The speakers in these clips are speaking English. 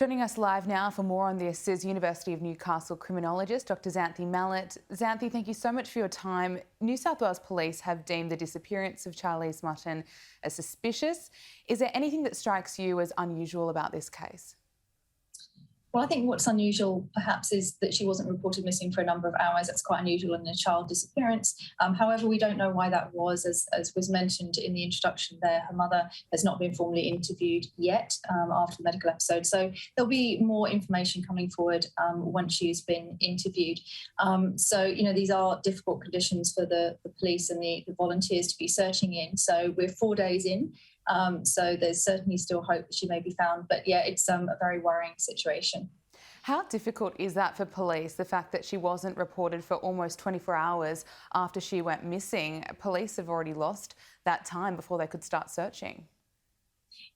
Joining us live now for more on this is University of Newcastle criminologist Dr. Xanthe Mallett. Xanthe, thank you so much for your time. New South Wales Police have deemed the disappearance of Charlise Mutten as suspicious. Is there anything that strikes you as unusual about this case? Well, I think what's unusual perhaps is that she wasn't reported missing for a number of hours. That's quite unusual in a child disappearance. However, we don't know why that was. As was mentioned in the introduction there, her mother has not been formally interviewed yet after the medical episode. So there'll be more information coming forward once she's been interviewed. These are difficult conditions for the police and the volunteers to be searching in. So we're 4 days in. So there's certainly still hope that she may be found. But yeah, it's a very worrying situation. How difficult is that for police, the fact that she wasn't reported for almost 24 hours after she went missing? Police have already lost that time before they could start searching.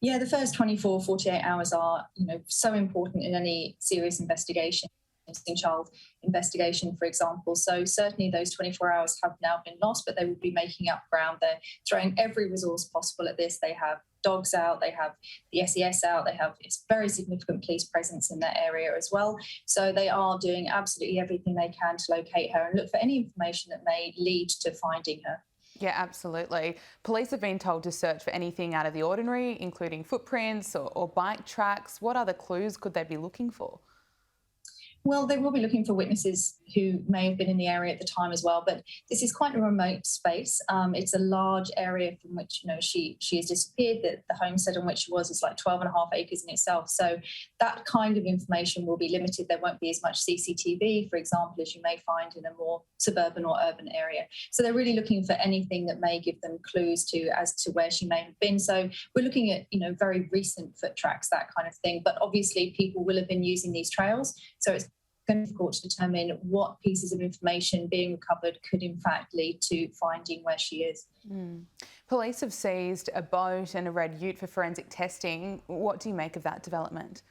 Yeah, the first 24, 48 hours are, so important in any serious investigation. Missing child investigation, for example. So certainly those 24 hours have now been lost, but they will be making up ground. They're throwing every resource possible at this. They have dogs out, they have the SES out, they have very significant police presence in that area as well. So they are doing absolutely everything they can to locate her and look for any information that may lead to finding her. Yeah, absolutely. Police have been told to search for anything out of the ordinary, including footprints or bike tracks. What other clues could they be looking for? Well, they will be looking for witnesses who may have been in the area at the time as well, but this is quite a remote space. It's a large area from which, she has disappeared. The homestead on which she was is like 12.5 acres in itself. So that kind of information will be limited. There won't be as much CCTV, for example, as you may find in a more suburban or urban area. So they're really looking for anything that may give them clues as to where she may have been. So we're looking at, very recent foot tracks, that kind of thing. But obviously people will have been using these trails. So it's difficult to determine what pieces of information being recovered could in fact lead to finding where she is. Police have seized a boat and a red ute for forensic testing. What do you make of that development?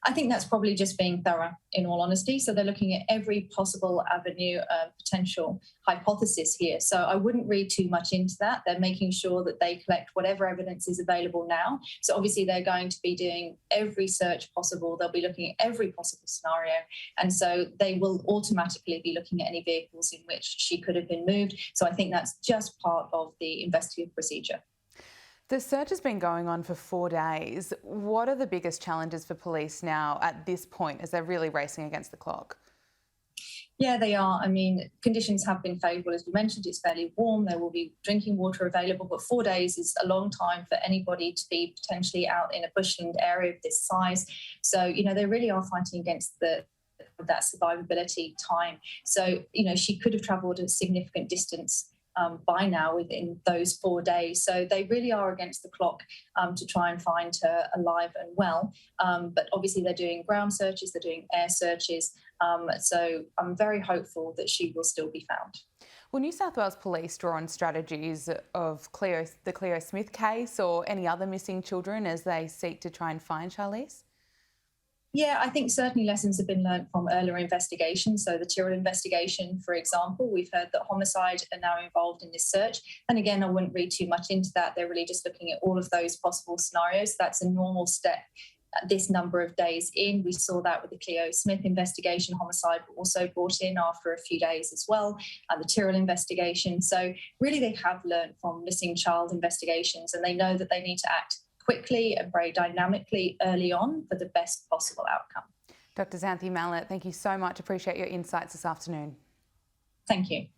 I think that's probably just being thorough, in all honesty. So they're looking at every possible avenue of potential hypothesis here. So I wouldn't read too much into that. They're making sure that they collect whatever evidence is available now. So obviously they're going to be doing every search possible. They'll be looking at every possible scenario. And so they will automatically be looking at any vehicles in which she could have been moved. So I think that's just part of the investigative procedure. The search has been going on for 4 days. What are the biggest challenges for police now at this point as they're really racing against the clock? Yeah, they are. I mean, conditions have been favourable. As we mentioned, it's fairly warm. There will be drinking water available, but 4 days is a long time for anybody to be potentially out in a bushland area of this size. So, they really are fighting against that survivability time. So, she could have travelled a significant distance by now within those 4 days. So they really are against the clock to try and find her alive and well. But obviously they're doing ground searches, they're doing air searches. So I'm very hopeful that she will still be found. Will New South Wales Police draw on strategies of the Cleo Smith case or any other missing children as they seek to try and find Charlise? Yeah, I think certainly lessons have been learned from earlier investigations. So the Tyrrell investigation, for example, we've heard that Homicide are now involved in this search. And again, I wouldn't read too much into that. They're really just looking at all of those possible scenarios. That's a normal step this number of days in. We saw that with the Cleo Smith investigation. Homicide were also brought in after a few days as well, the Tyrrell investigation. So really they have learned from missing child investigations and they know that they need to act quickly and very dynamically early on for the best possible outcome. Dr. Xanthe Mallett, thank you so much. Appreciate your insights this afternoon. Thank you.